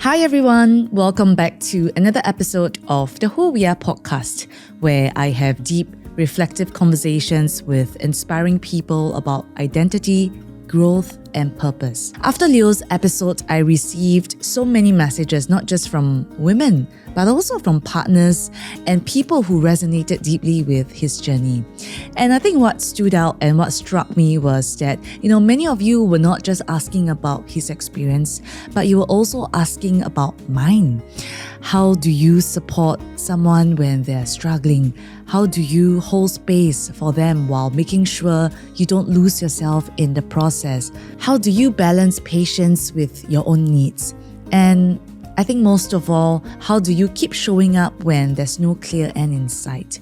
Hi everyone, welcome back to another episode of the Who We Are podcast, where I have deep, reflective conversations with inspiring people about identity, growth, and purpose. After Leo's episode, I received so many messages, not just from women, but also from partners and people who resonated deeply with his journey. And I think what stood out and what struck me was that, many of you were not just asking about his experience, but you were also asking about mine. How do you support someone when they're struggling? How do you hold space for them while making sure you don't lose yourself in the process? How do you balance patience with your own needs? And I think most of all, how do you keep showing up when there's no clear end in sight?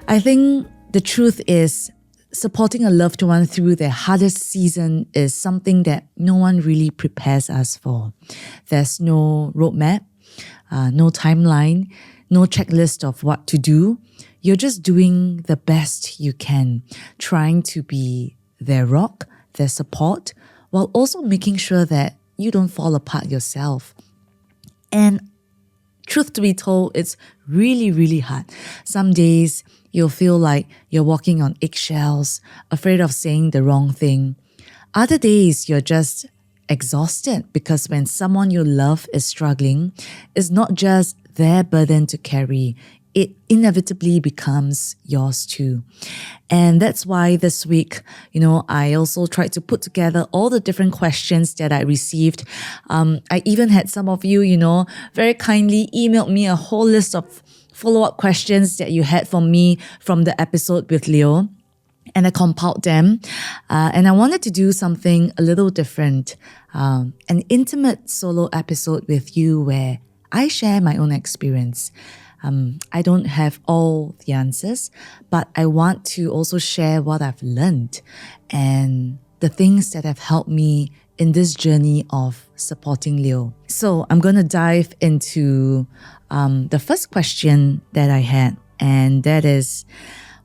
I think the truth is, supporting a loved one through their hardest season is something that no one really prepares us for. There's no roadmap, no timeline, no checklist of what to do. You're just doing the best you can, trying to be their rock, their support, while also making sure that you don't fall apart yourself. And truth to be told, it's really, really hard. Some days you'll feel like you're walking on eggshells, afraid of saying the wrong thing. Other days you're just exhausted because when someone you love is struggling, it's not just their burden to carry. It inevitably becomes yours too. And that's why this week, I also tried to put together all the different questions that I received. I even had some of you, very kindly emailed me a whole list of follow-up questions that you had for me from the episode with Leo. And I compiled them. And I wanted to do something a little different. An intimate solo episode with you where I share my own experience. I don't have all the answers, but I want to also share what I've learned and the things that have helped me in this journey of supporting Leo. So I'm going to dive into the first question that I had, and that is,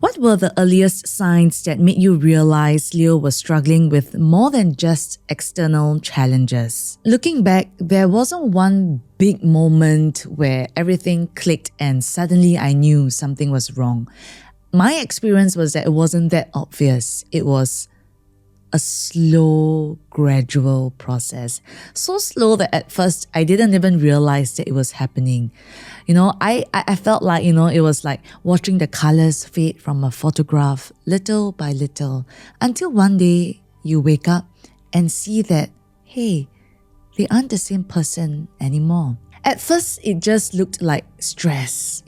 what were the earliest signs that made you realize Leo was struggling with more than just external challenges? Looking back, there wasn't one big moment where everything clicked and suddenly I knew something was wrong. My experience was that it wasn't that obvious. It was a slow, gradual process. So slow that at first I didn't even realize that it was happening. I felt like, it was like watching the colors fade from a photograph little by little until one day you wake up and see that, hey, they aren't the same person anymore. At first, it just looked like stress,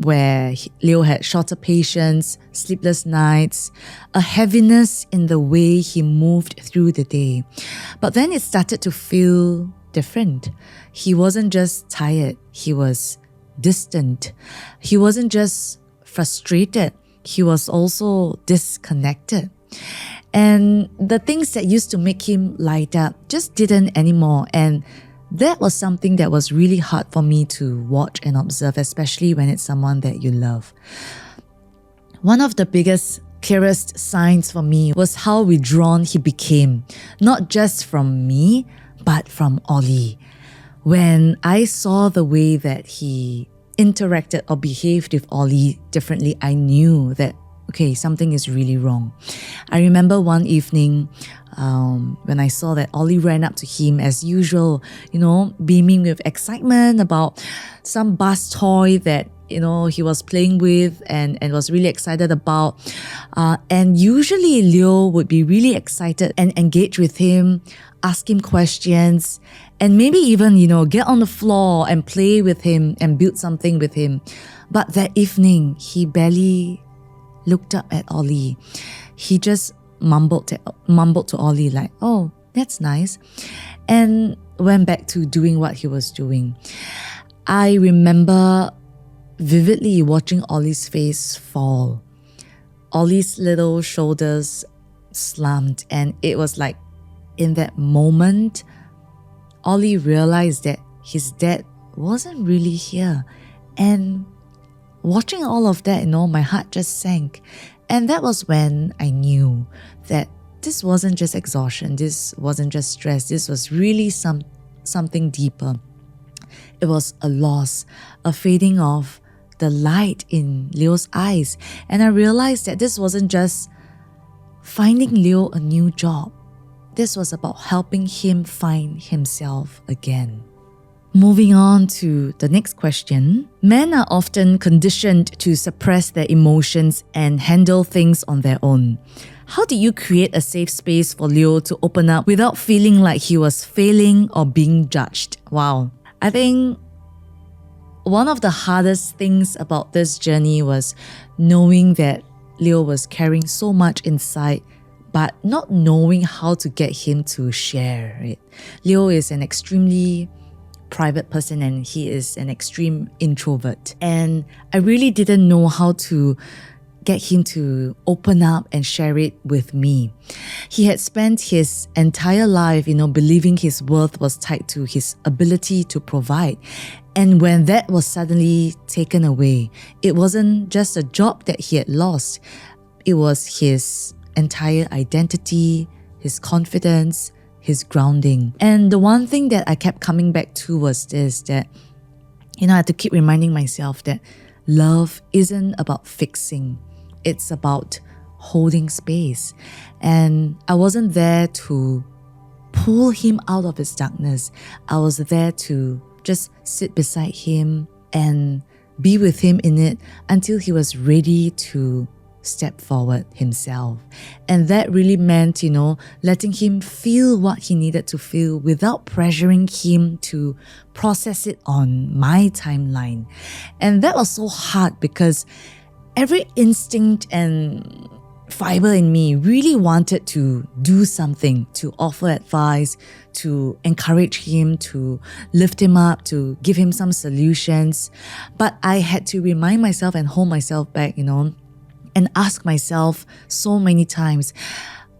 where Leo had shorter patience, sleepless nights, a heaviness in the way he moved through the day. But then it started to feel different. He wasn't just tired, he was distant. He wasn't just frustrated, he was also disconnected. And the things that used to make him light up just didn't anymore. And that was something that was really hard for me to watch and observe, especially when it's someone that you love. One of the biggest, clearest signs for me was how withdrawn he became, not just from me, but from Ollie. When I saw the way that he interacted or behaved with Ollie differently, I knew that, okay, something is really wrong. I remember one evening when I saw that Ollie ran up to him as usual, beaming with excitement about some bus toy that, he was playing with and was really excited about. And usually Leo would be really excited and engage with him, ask him questions, and maybe even, get on the floor and play with him and build something with him. But that evening, he barely looked up at Ollie. He just mumbled to Ollie like, oh, that's nice, and went back to doing what he was doing. I remember vividly watching Ollie's face fall. Ollie's little shoulders slumped, and it was like in that moment, Ollie realized that his dad wasn't really here. And watching all of that, my heart just sank. And that was when I knew that this wasn't just exhaustion, this wasn't just stress, this was really some something deeper. It was a loss, a fading of the light in Leo's eyes. And I realized that this wasn't just finding Leo a new job. This was about helping him find himself again. Moving on to the next question. Men are often conditioned to suppress their emotions and handle things on their own. How did you create a safe space for Leo to open up without feeling like he was failing or being judged? Wow. I think one of the hardest things about this journey was knowing that Leo was carrying so much inside, but not knowing how to get him to share it. Leo is an extremely private person and he is an extreme introvert. And I really didn't know how to get him to open up and share it with me. He had spent his entire life, believing his worth was tied to his ability to provide. And when that was suddenly taken away, it wasn't just a job that he had lost. It was his entire identity, his confidence, his grounding. And the one thing that I kept coming back to was this, that, I had to keep reminding myself that love isn't about fixing. It's about holding space. And I wasn't there to pull him out of his darkness. I was there to just sit beside him and be with him in it until he was ready to step forward himself. And that really meant, letting him feel what he needed to feel without pressuring him to process it on my timeline. And that was so hard because every instinct and fiber in me really wanted to do something, to offer advice, to encourage him, to lift him up, to give him some solutions. But I had to remind myself and hold myself back, and ask myself so many times,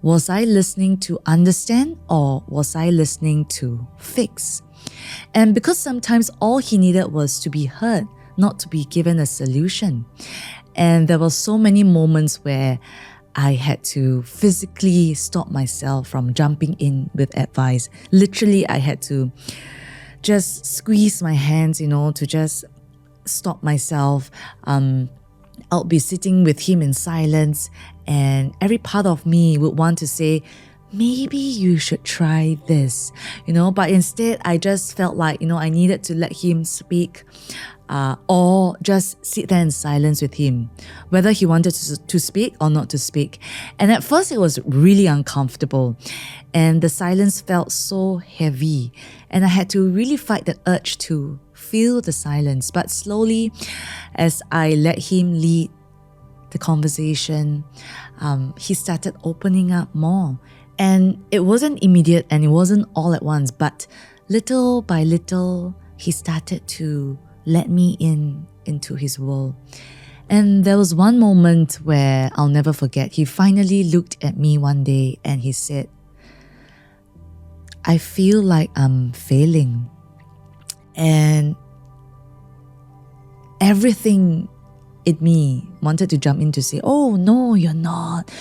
was I listening to understand or was I listening to fix? And because sometimes all he needed was to be heard, not to be given a solution. And there were so many moments where I had to physically stop myself from jumping in with advice. Literally, I had to just squeeze my hands, to just stop myself. I'll be sitting with him in silence, and every part of me would want to say, maybe you should try this, but instead I just felt like, I needed to let him speak, or just sit there in silence with him, whether he wanted to speak or not to speak. And at first it was really uncomfortable, and the silence felt so heavy, and I had to really fight the urge to feel the silence. But slowly, as I let him lead the conversation, he started opening up more. And it wasn't immediate and it wasn't all at once, but little by little, he started to let me into his world. And there was one moment where I'll never forget. He finally looked at me one day and he said, I feel like I'm failing. And everything in me wanted to jump in to say, oh no, you're not.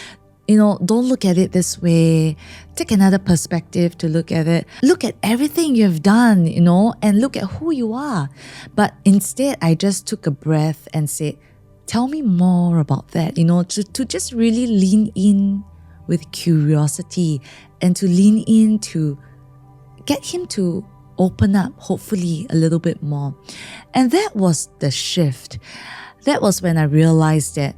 Don't look at it this way. Take another perspective to look at it. Look at everything you've done, and look at who you are. But instead, I just took a breath and said, tell me more about that, to just really lean in with curiosity and to lean in to get him to open up, hopefully a little bit more. And that was the shift. That was when I realized that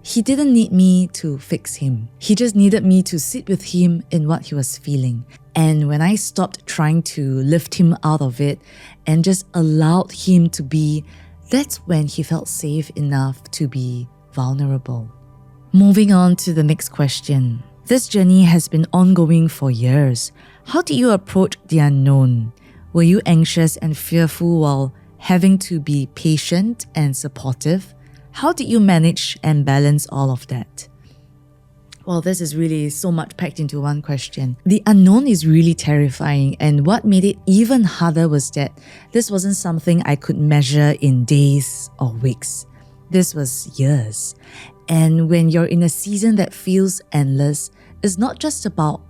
he didn't need me to fix him. He just needed me to sit with him in what he was feeling. And when I stopped trying to lift him out of it and just allowed him to be, that's when he felt safe enough to be vulnerable. Moving on to the next question. This journey has been ongoing for years. How did you approach the unknown? Were you anxious and fearful while having to be patient and supportive? How did you manage and balance all of that? Well, this is really so much packed into one question. The unknown is really terrifying, and what made it even harder was that this wasn't something I could measure in days or weeks. This was years. And when you're in a season that feels endless, it's not just about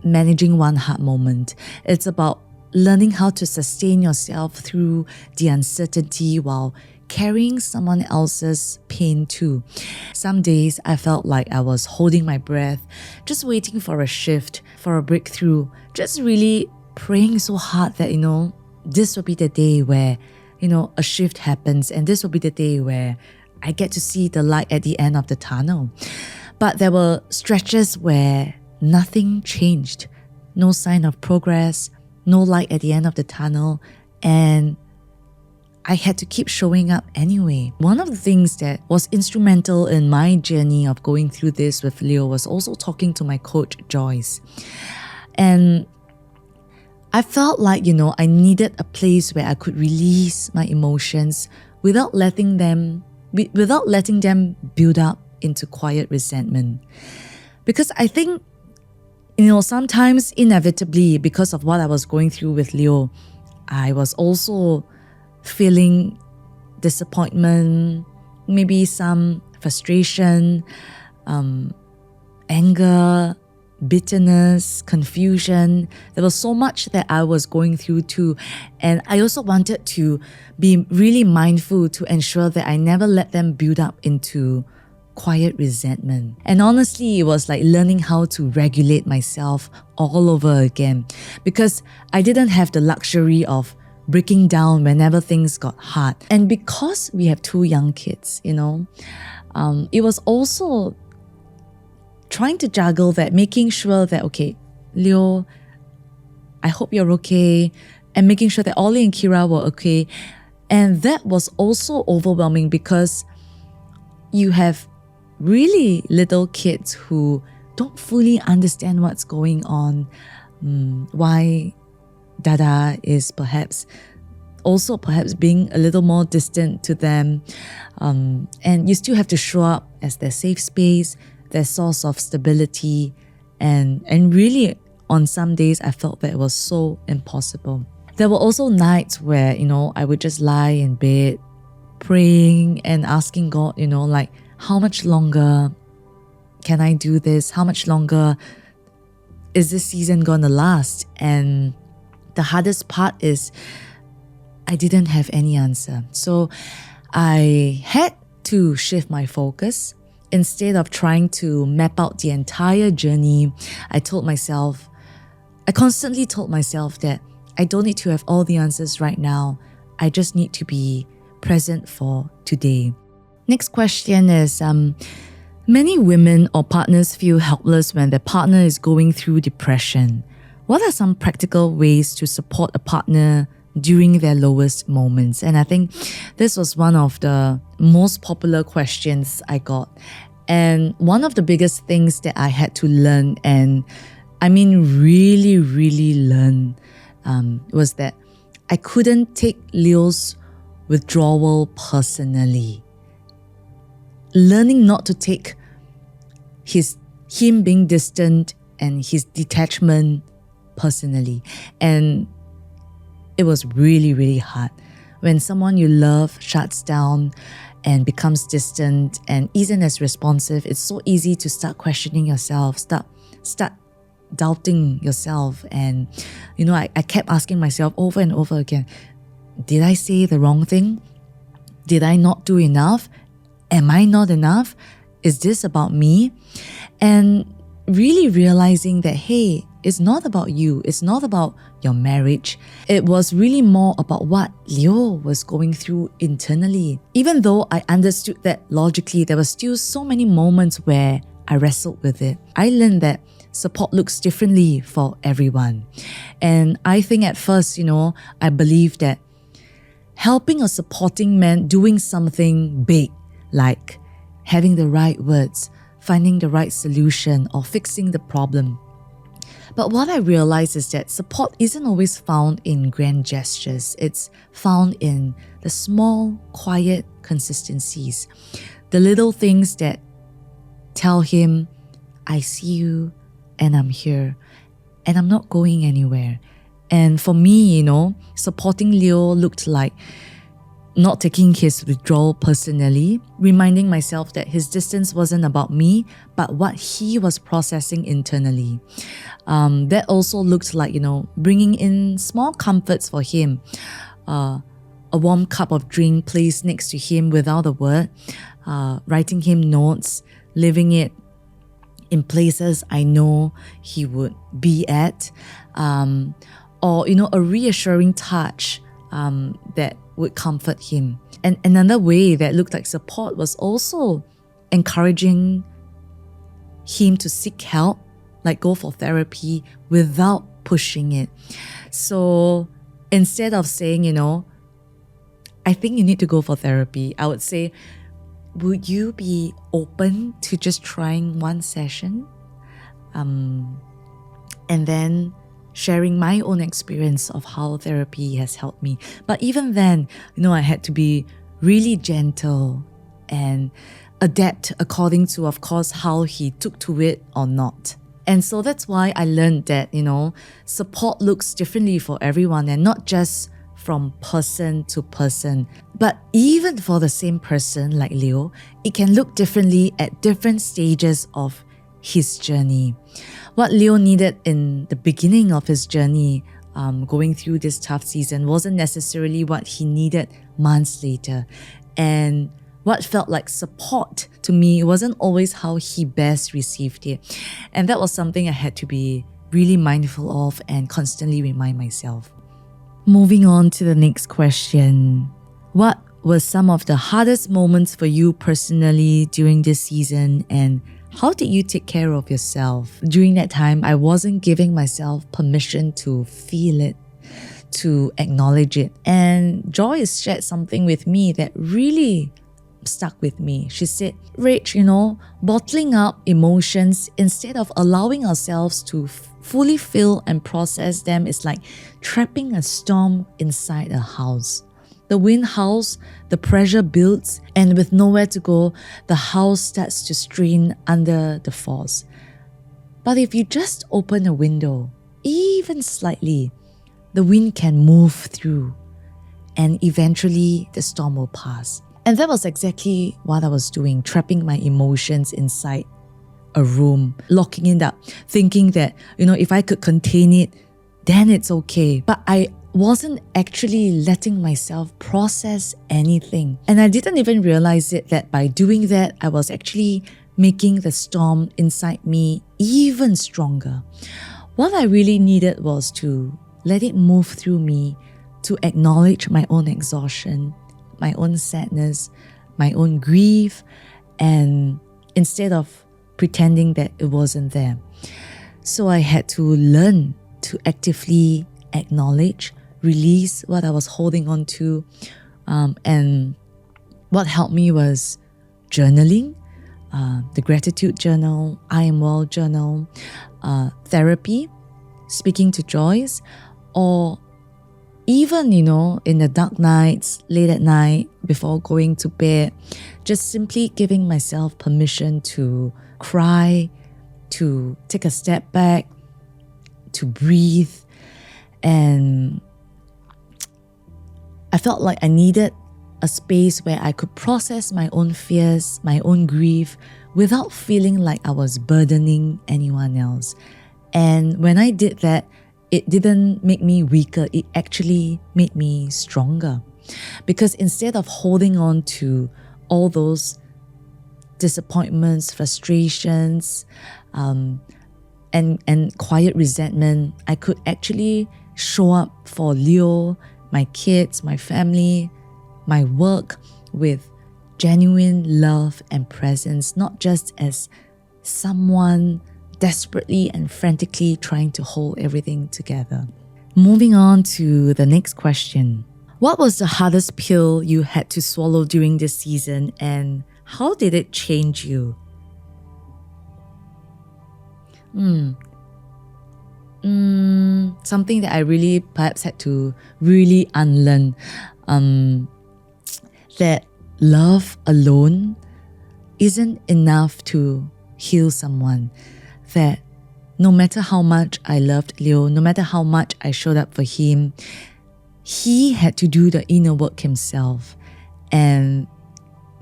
managing one hard moment. It's about learning how to sustain yourself through the uncertainty while carrying someone else's pain too. Some days I felt like I was holding my breath, just waiting for a shift, for a breakthrough, just really praying so hard that, this will be the day where, a shift happens, and this will be the day where I get to see the light at the end of the tunnel. But there were stretches where nothing changed, no sign of progress, no light at the end of the tunnel, and I had to keep showing up anyway. One of the things that was instrumental in my journey of going through this with Leo was also talking to my coach, Joyce. And I felt like, I needed a place where I could release my emotions without letting them build up into quiet resentment. Because I think, sometimes inevitably, because of what I was going through with Leo, I was also feeling disappointment, maybe some frustration, anger, bitterness, confusion. There was so much that I was going through too. And I also wanted to be really mindful to ensure that I never let them build up into quiet resentment. And honestly, it was like learning how to regulate myself all over again, because I didn't have the luxury of breaking down whenever things got hard. And because we have 2 young kids, it was also trying to juggle that, making sure that, okay, Leo, I hope you're okay, and making sure that Ollie and Kira were okay. And that was also overwhelming because you have really little kids who don't fully understand what's going on, why Dada is perhaps being a little more distant to them, and you still have to show up as their safe space, their source of stability, and really on some days I felt that it was so impossible. There were also nights where I would just lie in bed praying and asking God, like, how much longer can I do this? How much longer is this season gonna last? And the hardest part is I didn't have any answer. So I had to shift my focus. Instead of trying to map out the entire journey, I constantly told myself that I don't need to have all the answers right now. I just need to be present for today. Next question is, many women or partners feel helpless when their partner is going through depression. What are some practical ways to support a partner during their lowest moments? And I think this was one of the most popular questions I got. And one of the biggest things that I had to learn, and I mean really, really learn, was that I couldn't take Leo's withdrawal personally. Learning not to take him being distant and his detachment personally. And it was really, really hard. When someone you love shuts down and becomes distant and isn't as responsive, it's so easy to start questioning yourself, start doubting yourself. And I kept asking myself over and over again, did I say the wrong thing? Did I not do enough? Am I not enough? Is this about me? And really realizing that, hey, it's not about you. It's not about your marriage. It was really more about what Leo was going through internally. Even though I understood that logically, there were still so many moments where I wrestled with it. I learned that support looks differently for everyone. And I think at first, I believed that helping or supporting meant doing something big, like having the right words, finding the right solution, or fixing the problem. But what I realized is that support isn't always found in grand gestures. It's found in the small, quiet consistencies. The little things that tell him, I see you and I'm here and I'm not going anywhere. And for me, supporting Leo looked like not taking his withdrawal personally, reminding myself that his distance wasn't about me, but what he was processing internally. That also looked like, bringing in small comforts for him. A warm cup of drink placed next to him without a word, writing him notes, leaving it in places I know he would be at, or a reassuring touch that would comfort him. And another way that looked like support was also encouraging him to seek help, like go for therapy without pushing it. So instead of saying, I think you need to go for therapy, I would say, would you be open to just trying one session? And then sharing my own experience of how therapy has helped me. But even then, I had to be really gentle and adapt according to, of course, how he took to it or not. And so that's why I learned that, support looks differently for everyone, and not just from person to person. But even for the same person like Leo, it can look differently at different stages of his journey. What Leo needed in the beginning of his journey, going through this tough season, wasn't necessarily what he needed months later. And what felt like support to me wasn't always how he best received it. And that was something I had to be really mindful of and constantly remind myself. Moving on to the next question. What were some of the hardest moments for you personally during this season, and how did you take care of yourself? During that time, I wasn't giving myself permission to feel it, to acknowledge it. And Joyce shared something with me that really stuck with me. She said, Rach, bottling up emotions instead of allowing ourselves to fully feel and process them is like trapping a storm inside a house. The wind howls, the pressure builds, and with nowhere to go, the house starts to strain under the force. But if you just open a window, even slightly, the wind can move through, and eventually the storm will pass. And that was exactly what I was doing, trapping my emotions inside a room, locking it up, thinking that, if I could contain it, then it's okay. But I wasn't actually letting myself process anything. And I didn't even realize it that by doing that, I was actually making the storm inside me even stronger. What I really needed was to let it move through me, to acknowledge my own exhaustion, my own sadness, my own grief, and instead of pretending that it wasn't there. So I had to learn to actively acknowledge, release what I was holding on to. And what helped me was journaling, the gratitude journal, I am well journal, therapy, speaking to Joyce, or even, in the dark nights, late at night, before going to bed, just simply giving myself permission to cry, to take a step back, to breathe. And I felt like I needed a space where I could process my own fears, my own grief, without feeling like I was burdening anyone else. And when I did that, it didn't make me weaker, it actually made me stronger. Because instead of holding on to all those disappointments, frustrations, and quiet resentment, I could actually show up for Leo, my kids, my family, my work with genuine love and presence, not just as someone desperately and frantically trying to hold everything together. Moving on to the next question. What was the hardest pill you had to swallow during this season, and how did it change you? Something that I really perhaps had to really unlearn. That love alone isn't enough to heal someone. That no matter how much I loved Leo, no matter how much I showed up for him, he had to do the inner work himself. And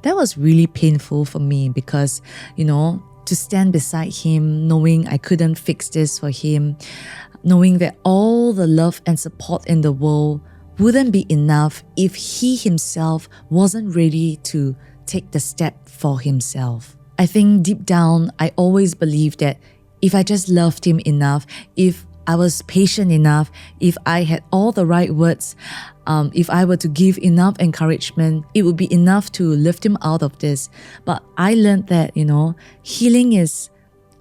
that was really painful for me because, to stand beside him, knowing I couldn't fix this for him, knowing that all the love and support in the world wouldn't be enough if he himself wasn't ready to take the step for himself. I think deep down, I always believed that if I just loved him enough, if I was patient enough, if I had all the right words, if I were to give enough encouragement, it would be enough to lift him out of this. But I learned that, healing is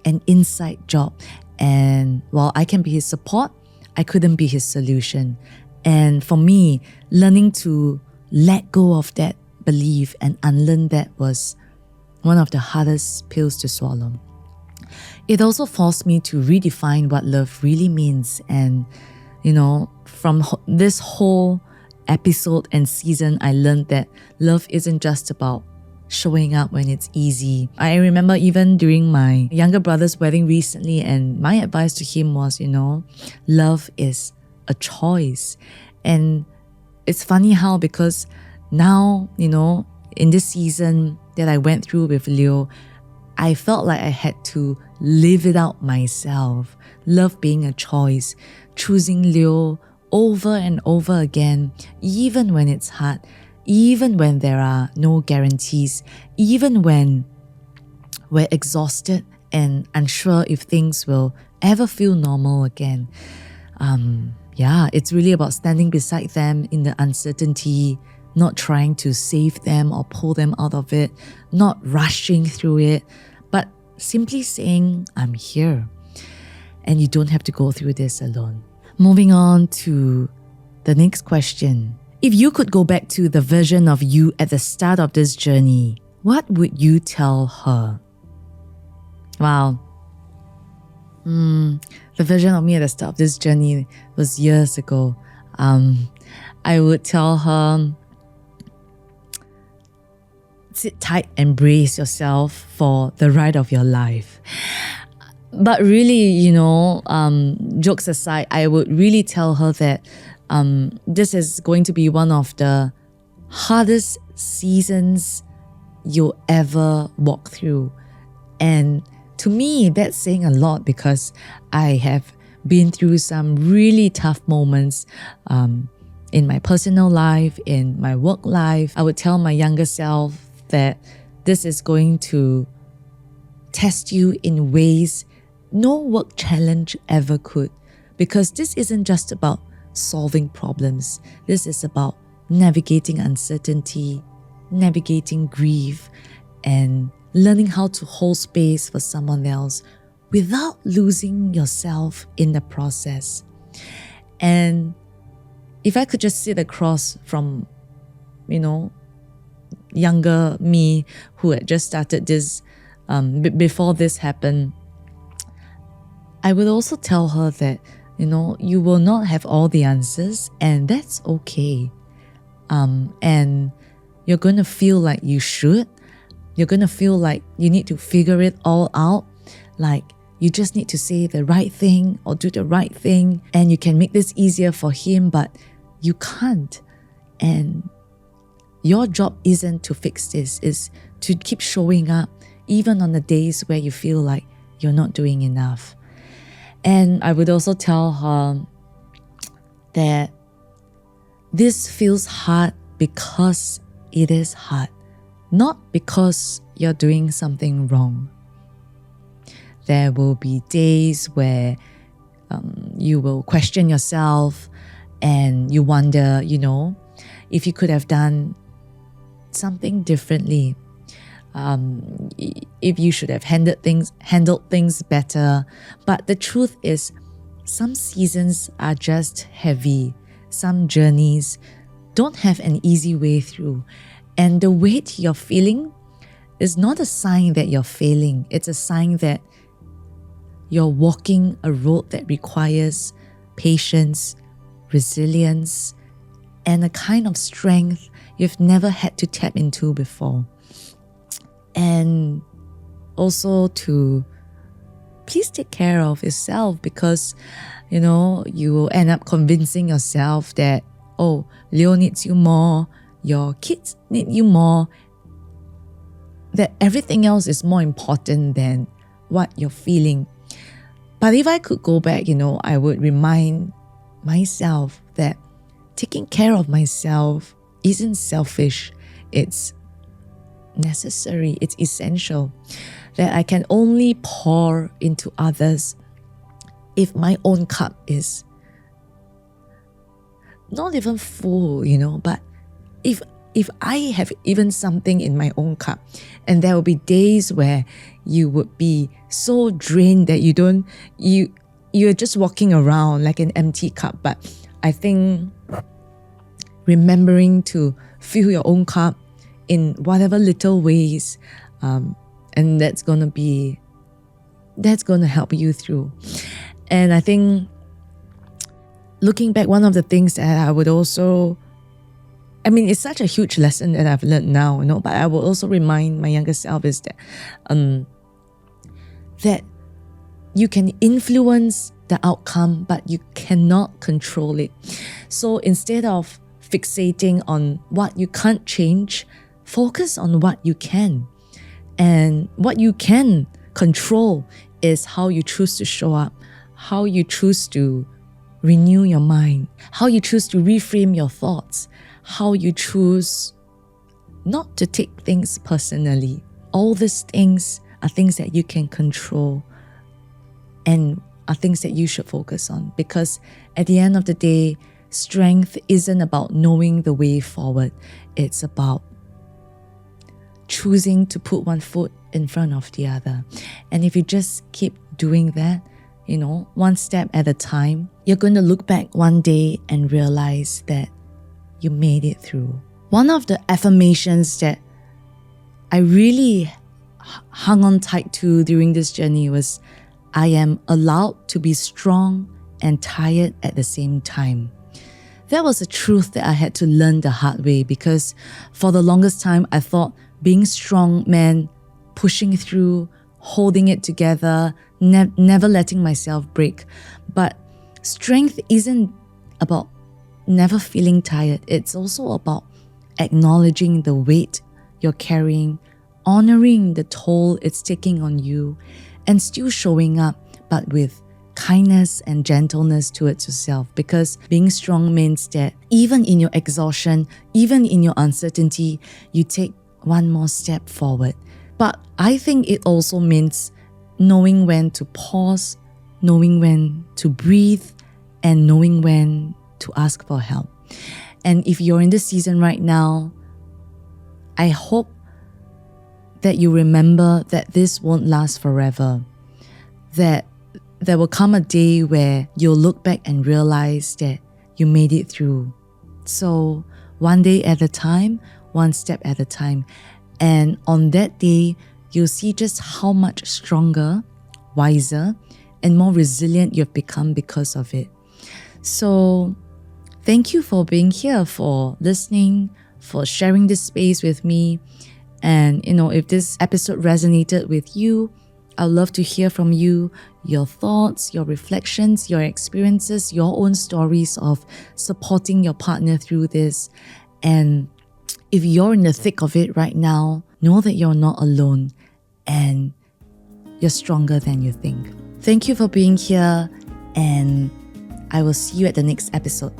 an inside job. And while I can be his support, I couldn't be his solution. And for me, learning to let go of that belief and unlearn that was one of the hardest pills to swallow. It also forced me to redefine what love really means. And, from this whole episode and season, I learned that love isn't just about showing up when it's easy. I remember even during my younger brother's wedding recently, and my advice to him was, love is a choice. And it's funny how, because now, in this season that I went through with Leo, I felt like I had to live it out myself. Love being a choice, choosing Leo over and over again, even when it's hard, even when there are no guarantees, even when we're exhausted and unsure if things will ever feel normal again. It's really about standing beside them in the uncertainty, not trying to save them or pull them out of it, not rushing through it, but simply saying, I'm here. And you don't have to go through this alone. Moving on to the next question. If you could go back to the version of you at the start of this journey, what would you tell her? Wow. The version of me at the start of this journey was years ago. I would tell her, sit tight and brace yourself for the ride of your life. But really, jokes aside, I would really tell her that this is going to be one of the hardest seasons you'll ever walk through. And to me, that's saying a lot because I have been through some really tough moments in my personal life, in my work life. I would tell my younger self that this is going to test you in ways no work challenge ever could, because this isn't just about solving problems. This is about navigating uncertainty, navigating grief, and learning how to hold space for someone else without losing yourself in the process. And if I could just sit across from, younger me who had just started this, before this happened, I would also tell her that, you will not have all the answers, and that's okay. And you're going to feel like you should. You're going to feel like you need to figure it all out. Like you just need to say the right thing or do the right thing, and you can make this easier for him, but you can't. And your job isn't to fix this, it's to keep showing up even on the days where you feel like you're not doing enough. And I would also tell her that this feels hard because it is hard, not because you're doing something wrong. There will be days where you will question yourself and you wonder, if you could have done something differently, if you should have handled things better. But the truth is, some seasons are just heavy. Some journeys don't have an easy way through. And the weight you're feeling is not a sign that you're failing. It's a sign that you're walking a road that requires patience, resilience, and a kind of strength you've never had to tap into before. And also to please take care of yourself, because, you will end up convincing yourself that, Leo needs you more, your kids need you more, that everything else is more important than what you're feeling. But if I could go back, I would remind myself that taking care of myself isn't selfish. It's necessary. It's essential. That I can only pour into others if my own cup is not even full, but if I have even something in my own cup, and there will be days where you would be so drained that you're just walking around like an empty cup. But I think remembering to fill your own cup in whatever little ways, and that's gonna help you through. And I think looking back, one of the things that I would also, it's such a huge lesson that I've learned now, but I will also remind my younger self is that that you can influence the outcome, but you cannot control it. So instead of fixating on what you can't change, focus on what you can. And what you can control is how you choose to show up, how you choose to renew your mind, how you choose to reframe your thoughts, how you choose not to take things personally. All these things are things that you can control and are things that you should focus on, because at the end of the day, strength isn't about knowing the way forward. It's about choosing to put one foot in front of the other. And if you just keep doing that, one step at a time, you're going to look back one day and realize that you made it through. One of the affirmations that I really hung on tight to during this journey was, I am allowed to be strong and tired at the same time. That was a truth that I had to learn the hard way, because for the longest time I thought being strong meant pushing through, holding it together, never letting myself break. But strength isn't about never feeling tired. It's also about acknowledging the weight you're carrying, honoring the toll it's taking on you, and still showing up, but with kindness and gentleness towards yourself. Because being strong means that even in your exhaustion, even in your uncertainty, you take one more step forward. But I think it also means knowing when to pause, knowing when to breathe, and knowing when to ask for help. And if you're in this season right now, I hope that you remember that this won't last forever. That there will come a day where you'll look back and realize that you made it through. So one day at a time, one step at a time. And on that day, you'll see just how much stronger, wiser, and more resilient you've become because of it. So thank you for being here, for listening, for sharing this space with me. And if this episode resonated with you, I'd love to hear from you, your thoughts, your reflections, your experiences, your own stories of supporting your partner through this. And if you're in the thick of it right now, know that you're not alone and you're stronger than you think. Thank you for being here, and I will see you at the next episode.